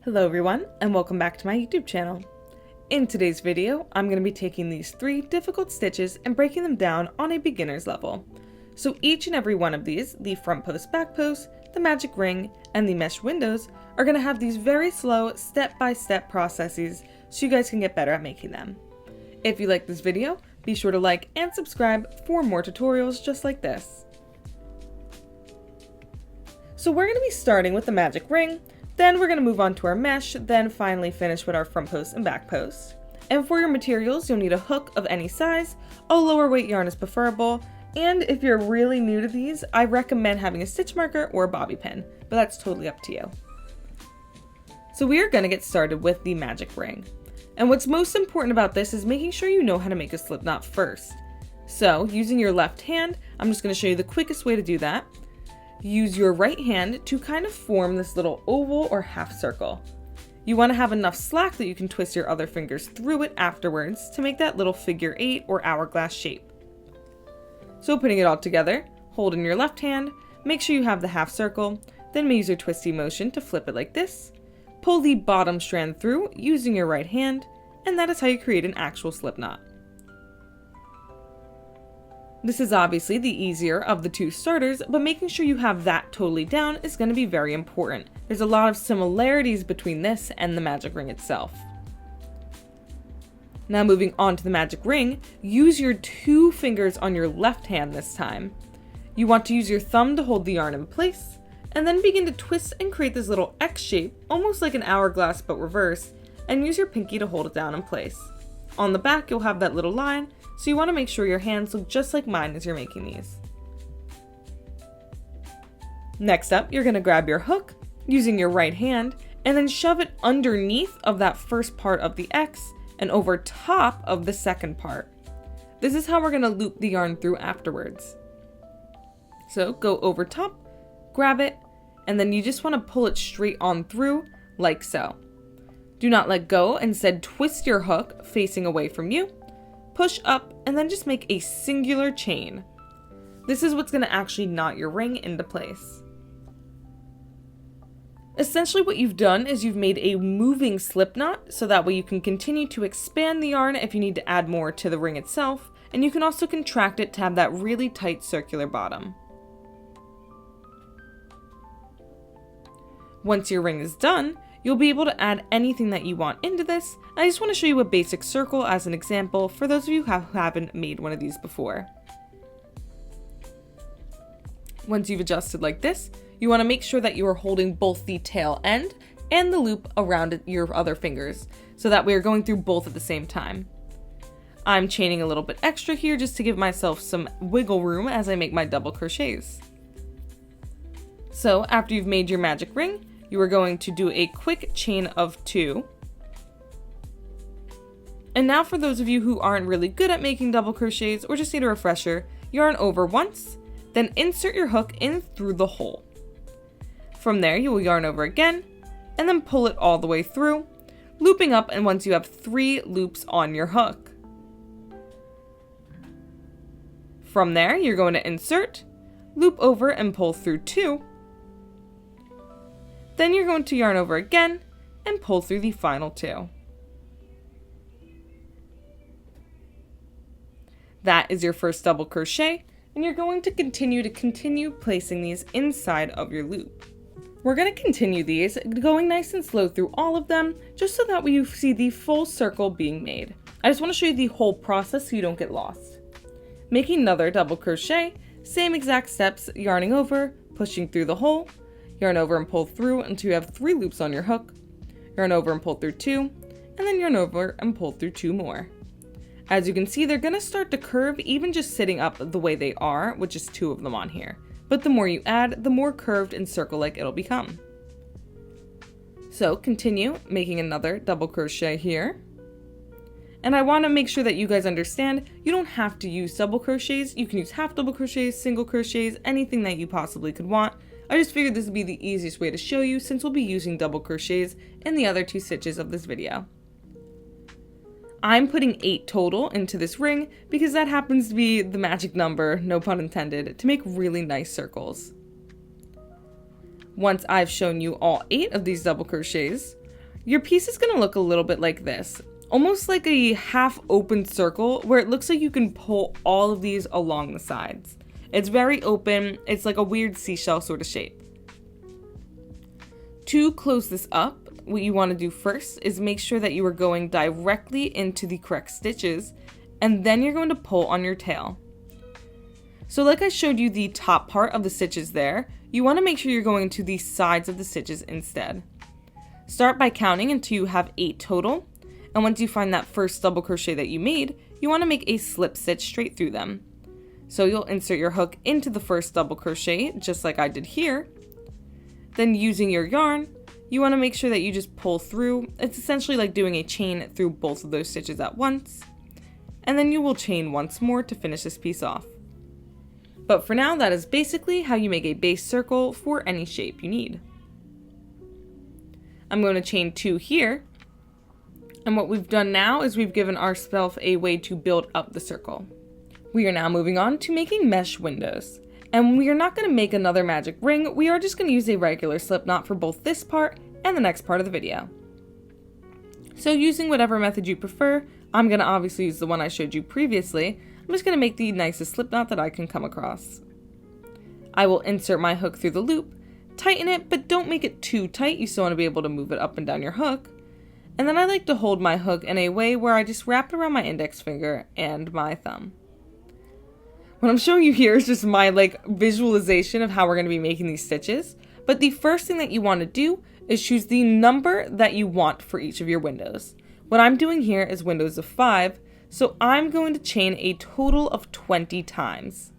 Hello everyone, and welcome back to my YouTube channel. In today's video, I'm going to be taking these 3 difficult stitches and breaking them down on a beginner's level. So each and every one of these, the front post, back post, the magic ring, and the mesh windows, are going to have these very slow step-by-step processes so you guys can get better at making them. If you like this video, be sure to like and subscribe for more tutorials just like this. So we're going to be starting with the magic ring. Then we're going to move on to our mesh, then finally finish with our front post and back post. And for your materials, you'll need a hook of any size. A lower weight yarn is preferable, and if you're really new to these, I recommend having a stitch marker or a bobby pin, but that's totally up to you. So we are going to get started with the magic ring. And what's most important about this is making sure you know how to make a slip knot first. So using your left hand, I'm just going to show you the quickest way to do that. Use your right hand to kind of form this little oval or half circle. You want to have enough slack that you can twist your other fingers through it afterwards to make that little figure 8 or hourglass shape. So putting it all together, hold in your left hand, make sure you have the half circle, then use your twisty motion to flip it like this. Pull the bottom strand through using your right hand, and that is how you create an actual slip knot. This is obviously the easier of the 2 starters, but making sure you have that totally down is going to be very important. There's a lot of similarities between this and the magic ring itself. Now moving on to the magic ring, use your 2 fingers on your left hand this time. You want to use your thumb to hold the yarn in place, and then begin to twist and create this little X shape, almost like an hourglass but reverse, and use your pinky to hold it down in place. On the back, you'll have that little line, so you want to make sure your hands look just like mine as you're making these. Next up, you're going to grab your hook using your right hand and then shove it underneath of that first part of the X and over top of the second part. This is how we're going to loop the yarn through afterwards. So go over top, grab it, and then you just want to pull it straight on through like so. Do not let go, instead twist your hook facing away from you. Push up, and then just make a singular chain. This is what's going to actually knot your ring into place. Essentially what you've done is you've made a moving slip knot, so that way you can continue to expand the yarn if you need to add more to the ring itself, and you can also contract it to have that really tight circular bottom. Once your ring is done, you'll be able to add anything that you want into this. I just want to show you a basic circle as an example for those of you who haven't made one of these before. Once you've adjusted like this, you want to make sure that you are holding both the tail end and the loop around your other fingers, so that we are going through both at the same time. I'm chaining a little bit extra here just to give myself some wiggle room as I make my double crochets. So after you've made your magic ring, you are going to do a quick chain of 2. And now for those of you who aren't really good at making double crochets or just need a refresher, yarn over once, then insert your hook in through the hole. From there, you will yarn over again, and then pull it all the way through, looping up, and once you have 3 loops on your hook. From there, you're going to insert, loop over, and pull through 2. Then you're going to yarn over again and pull through the final 2. That is your first double crochet, and you're going to continue placing these inside of your loop. We're going to continue these, going nice and slow through all of them, just so that you see the full circle being made. I just want to show you the whole process so you don't get lost. Making another double crochet, same exact steps, yarning over, pushing through the hole, yarn over and pull through until you have 3 loops on your hook, yarn over and pull through 2, and then yarn over and pull through 2 more. As you can see, they're going to start to curve even just sitting up the way they are, with just 2 of them on here. But the more you add, the more curved and circle-like it'll become. So continue making another double crochet here. And I want to make sure that you guys understand, you don't have to use double crochets. You can use half double crochets, single crochets, anything that you possibly could want. I just figured this would be the easiest way to show you since we'll be using double crochets in the other 2 stitches of this video. I'm putting 8 total into this ring because that happens to be the magic number, no pun intended, to make really nice circles. Once I've shown you all 8 of these double crochets, Your piece is going to look a little bit like this, almost like a half open circle where it looks like you can pull all of these along the sides. It's very open, it's like a weird seashell sort of shape. To close this up, what you want to do first is make sure that you are going directly into the correct stitches, and then you're going to pull on your tail. So like I showed you the top part of the stitches there, you want to make sure you're going to the sides of the stitches instead. Start by counting until you have 8 total, and once you find that first double crochet that you made, you want to make a slip stitch straight through them. So you'll insert your hook into the first double crochet, just like I did here. Then using your yarn, you want to make sure that you just pull through. It's essentially like doing a chain through both of those stitches at once. And then you will chain once more to finish this piece off. But for now, that is basically how you make a base circle for any shape you need. I'm going to chain 2 here. And what we've done now is we've given ourselves a way to build up the circle. We are now moving on to making mesh windows. And we are not going to make another magic ring, we are just going to use a regular slip knot for both this part and the next part of the video. So using whatever method you prefer, I'm going to obviously use the one I showed you previously. I'm just going to make the nicest slip knot that I can come across. I will insert my hook through the loop, tighten it, but don't make it too tight, you still want to be able to move it up and down your hook. And then I like to hold my hook in a way where I just wrap it around my index finger and my thumb. What I'm showing you here is just my visualization of how we're going to be making these stitches. But the first thing that you want to do is choose the number that you want for each of your windows. What I'm doing here is windows of 5, so I'm going to chain a total of 20 times.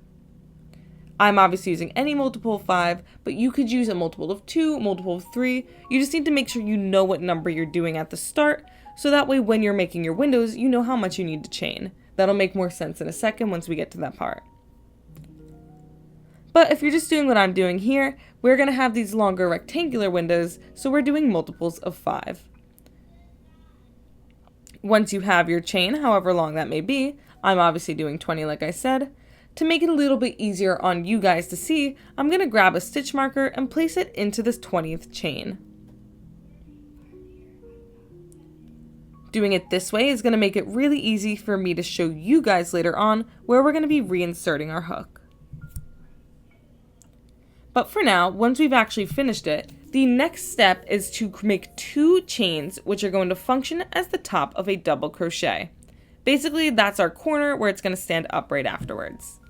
I'm obviously using any multiple of 5, but you could use a multiple of 2, multiple of 3. You just need to make sure you know what number you're doing at the start, so that way when you're making your windows, you know how much you need to chain. That'll make more sense in a second once we get to that part. But if you're just doing what I'm doing here, we're going to have these longer rectangular windows, so we're doing multiples of 5. Once you have your chain, however long that may be, I'm obviously doing 20 like I said. To make it a little bit easier on you guys to see, I'm going to grab a stitch marker and place it into this 20th chain. Doing it this way is going to make it really easy for me to show you guys later on where we're going to be reinserting our hook. But for now, once we've actually finished it, the next step is to make 2 chains which are going to function as the top of a double crochet. Basically, that's our corner where it's going to stand upright afterwards.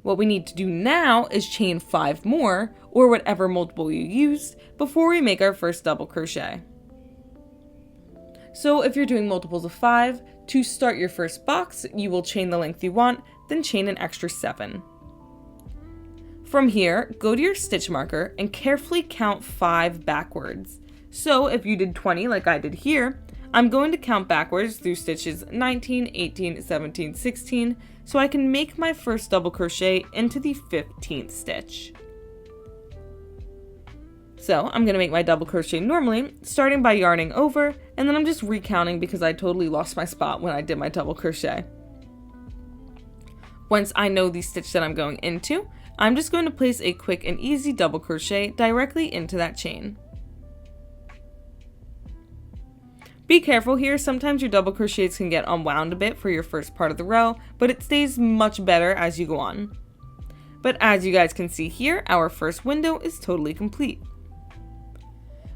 What we need to do now is chain 5 more, or whatever multiple you used, before we make our first double crochet. So if you're doing multiples of 5, to start your first box, you will chain the length you want, then chain an extra 7. From here, go to your stitch marker and carefully count 5 backwards. So if you did 20 like I did here, I'm going to count backwards through stitches 19, 18, 17, 16, so I can make my first double crochet into the 15th stitch. So I'm going to make my double crochet normally, starting by yarning over, and then I'm just recounting because I totally lost my spot when I did my double crochet. Once I know the stitch that I'm going into, I'm just going to place a quick and easy double crochet directly into that chain. Be careful here, sometimes your double crochets can get unwound a bit for your first part of the row, but it stays much better as you go on. But as you guys can see here, our first window is totally complete.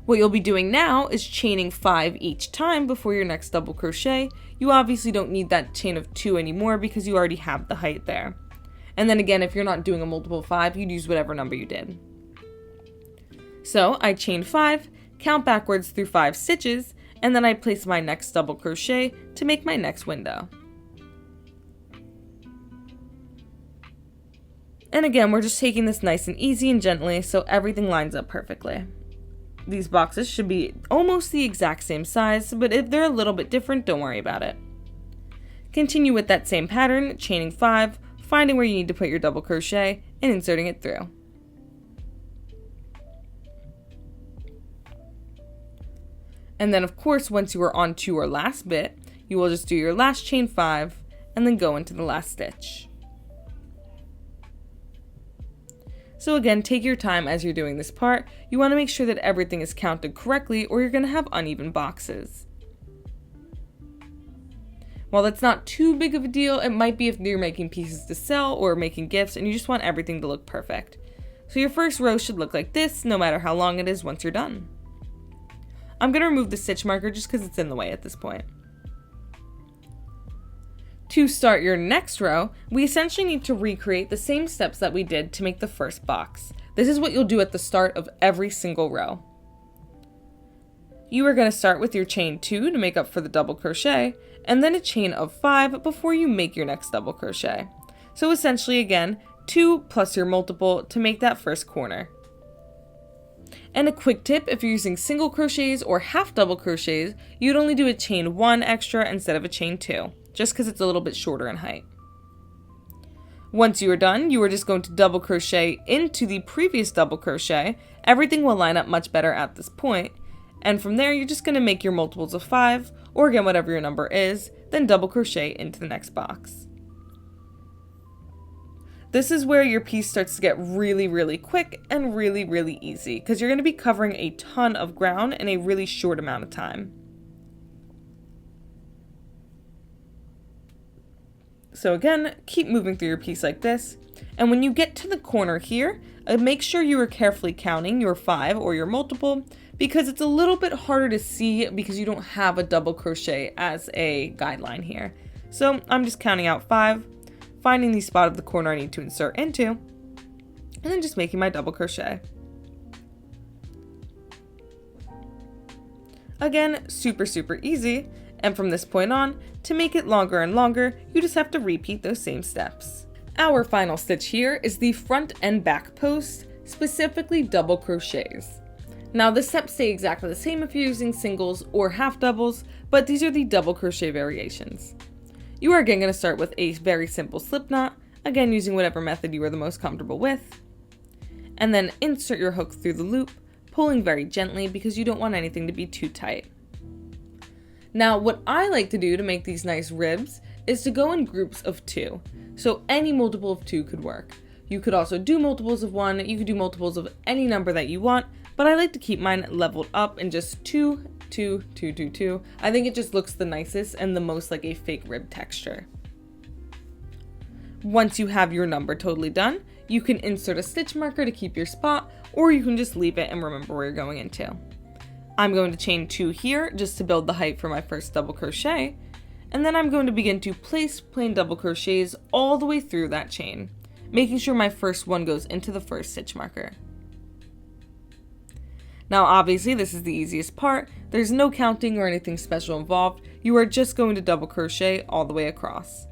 What you'll be doing now is chaining 5 each time before your next double crochet. You obviously don't need that chain of 2 anymore because you already have the height there. And then again, if you're not doing a multiple of 5, you'd use whatever number you did. So I chain 5, count backwards through 5 stitches, and then I place my next double crochet to make my next window. And again, we're just taking this nice and easy and gently so everything lines up perfectly. These boxes should be almost the exact same size, but if they're a little bit different, don't worry about it. Continue with that same pattern, chaining 5, finding where you need to put your double crochet, and inserting it through. And then of course, once you are on to your last bit, you will just do your last chain 5, and then go into the last stitch. So again, take your time as you're doing this part. You want to make sure that everything is counted correctly or you're going to have uneven boxes. While that's not too big of a deal, it might be if you're making pieces to sell or making gifts and you just want everything to look perfect. So your first row should look like this, no matter how long it is once you're done. I'm going to remove the stitch marker just because it's in the way at this point. To start your next row, we essentially need to recreate the same steps that we did to make the first box. This is what you'll do at the start of every single row. You are going to start with your chain 2 to make up for the double crochet, and then a chain of 5 before you make your next double crochet. So essentially again, 2 plus your multiple to make that first corner. And a quick tip, if you're using single crochets or half double crochets, you'd only do a chain 1 extra instead of a chain 2, just because it's a little bit shorter in height. Once you are done, you are just going to double crochet into the previous double crochet. Everything will line up much better at this point. And from there, you're just going to make your multiples of 5, or again, whatever your number is, then double crochet into the next box. This is where your piece starts to get really quick and really easy, because you're going to be covering a ton of ground in a really short amount of time. So again, keep moving through your piece like this, and when you get to the corner here, make sure you are carefully counting your 5 or your multiple, because it's a little bit harder to see because you don't have a double crochet as a guideline here. So I'm just counting out 5, finding the spot of the corner I need to insert into, and then just making my double crochet. Again, super easy, and from this point on, to make it longer and longer, you just have to repeat those same steps. Our final stitch here is the front and back post, specifically double crochets. Now the steps stay exactly the same if you're using singles or half doubles, but these are the double crochet variations. You are again going to start with a very simple slip knot, again using whatever method you are the most comfortable with, and then insert your hook through the loop, pulling very gently because you don't want anything to be too tight. Now what I like to do to make these nice ribs is to go in groups of 2, so any multiple of 2 could work. You could also do multiples of 1, you could do multiples of any number that you want, but I like to keep mine leveled up in just 2, 2, 2, 2, 2. I think it just looks the nicest and the most like a fake rib texture. Once you have your number totally done, you can insert a stitch marker to keep your spot, or you can just leave it and remember where you're going into. I'm going to chain 2 here just to build the height for my first double crochet, and then I'm going to begin to place plain double crochets all the way through that chain, making sure my first one goes into the first stitch marker. Now obviously this is the easiest part, there's no counting or anything special involved, you are just going to double crochet all the way across.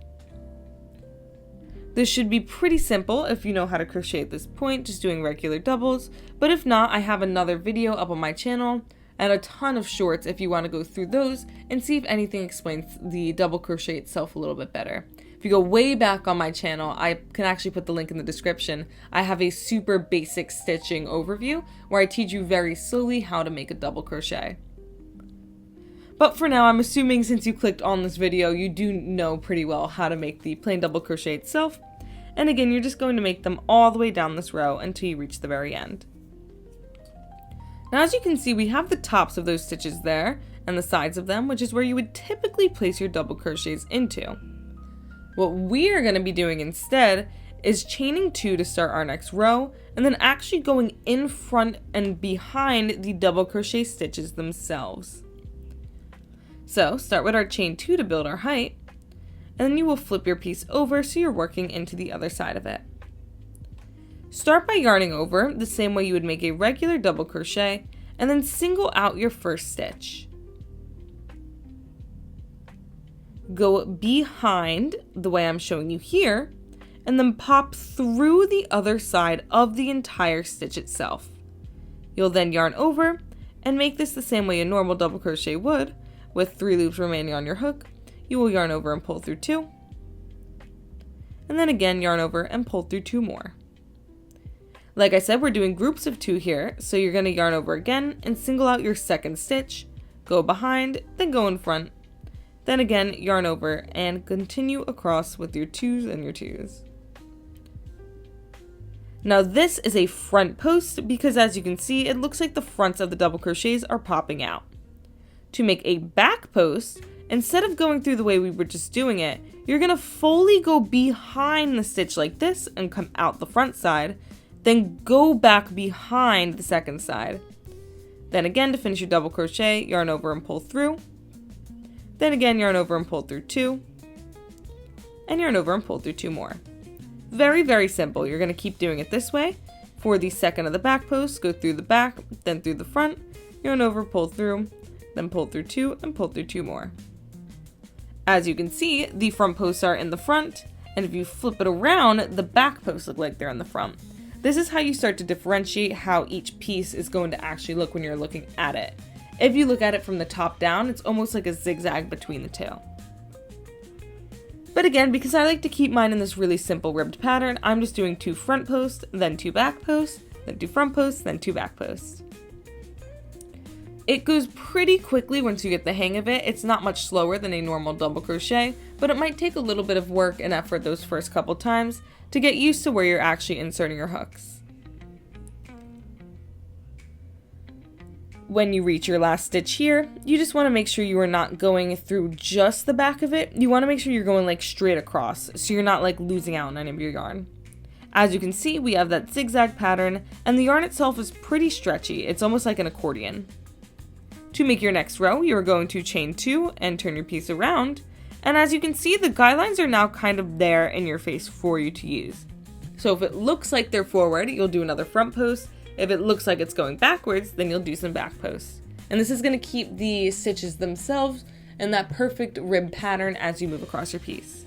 This should be pretty simple if you know how to crochet at this point, just doing regular doubles, but if not, I have another video up on my channel and a ton of shorts if you want to go through those and see if anything explains the double crochet itself a little bit better. If you go way back on my channel, I can actually put the link in the description. I have a super basic stitching overview where I teach you very slowly how to make a double crochet. But for now, I'm assuming since you clicked on this video, you do know pretty well how to make the plain double crochet itself. And again, you're just going to make them all the way down this row until you reach the very end. Now, as you can see, we have the tops of those stitches there and the sides of them, which is where you would typically place your double crochets into. What we are going to be doing instead is chaining 2 to start our next row, and then actually going in front and behind the double crochet stitches themselves. So start with our chain 2 to build our height, and then you will flip your piece over so you're working into the other side of it. Start by yarning over the same way you would make a regular double crochet, and then single out your first stitch. Go behind the way I'm showing you here, and then pop through the other side of the entire stitch itself. You'll then yarn over and make this the same way a normal double crochet would, with 3 loops remaining on your hook. You will yarn over and pull through 2, and then again yarn over and pull through 2 more. Like I said, we're doing groups of 2 here, so you're going to yarn over again and single out your second stitch, go behind, then go in front, then again yarn over and continue across with your 2s and your 2s. Now this is a front post because as you can see, it looks like the fronts of the double crochets are popping out. To make a back post, instead of going through the way we were just doing it, you're going to fully go behind the stitch like this and come out the front side, then go back behind the second side. Then again, to finish your double crochet, yarn over and pull through. Then again, yarn over and pull through 2. And yarn over and pull through 2 more. Very, very simple. You're going to keep doing it this way. For the second of the back post, go through the back, then through the front, yarn over, pull through, then pull through 2 and pull through 2 more. As you can see, the front posts are in the front, and if you flip it around, the back posts look like they're in the front. This is how you start to differentiate how each piece is going to actually look when you're looking at it. If you look at it from the top down, it's almost like a zigzag between the two. But again, because I like to keep mine in this really simple ribbed pattern, I'm just doing 2 front posts, then 2 back posts, then 2 front posts, then 2 back posts. It goes pretty quickly once you get the hang of it. It's not much slower than a normal double crochet, but it might take a little bit of work and effort those first couple times to get used to where you're actually inserting your hooks. When you reach your last stitch here, you just want to make sure you are not going through just the back of it. You want to make sure you're going like straight across, so you're not like losing out on any of your yarn. As you can see, we have that zigzag pattern, and the yarn itself is pretty stretchy. It's almost like an accordion. To make your next row, you are going to chain 2 and turn your piece around, and as you can see, the guidelines are now kind of there in your face for you to use. So if it looks like they're forward, you'll do another front post. If it looks like it's going backwards, then you'll do some back posts. And this is going to keep the stitches themselves in that perfect rib pattern as you move across your piece.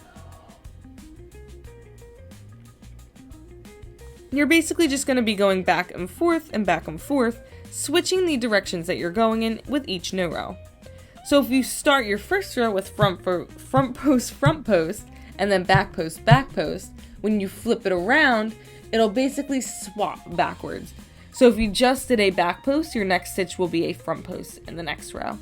You're basically just going to be going back and forth, switching the directions that you're going in with each new row. So if you start your first row with front post, and then back post, when you flip it around, it'll basically swap backwards. So if you just did a back post, your next stitch will be a front post in the next row.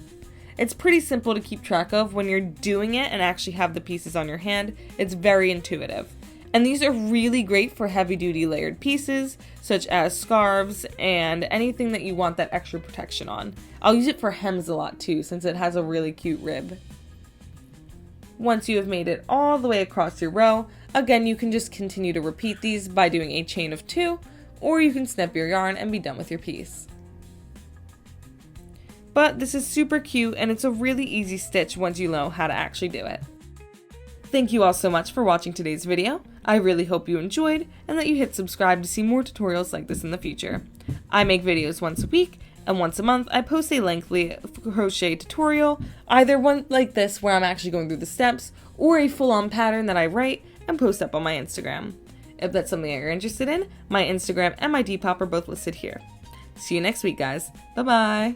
It's pretty simple to keep track of when you're doing it and actually have the pieces on your hand. It's very intuitive. And these are really great for heavy duty layered pieces, such as scarves and anything that you want that extra protection on. I'll use it for hems a lot too, since it has a really cute rib. Once you have made it all the way across your row, again, you can just continue to repeat these by doing a chain of 2, or you can snip your yarn and be done with your piece. But this is super cute, and it's a really easy stitch once you know how to actually do it. Thank you all so much for watching today's video. I really hope you enjoyed, and that you hit subscribe to see more tutorials like this in the future. I make videos once a week, and once a month I post a lengthy crochet tutorial, either one like this where I'm actually going through the steps, or a full-on pattern that I write and post up on my Instagram. If that's something that you're interested in, my Instagram and my Depop are both listed here. See you next week, guys. Bye-bye!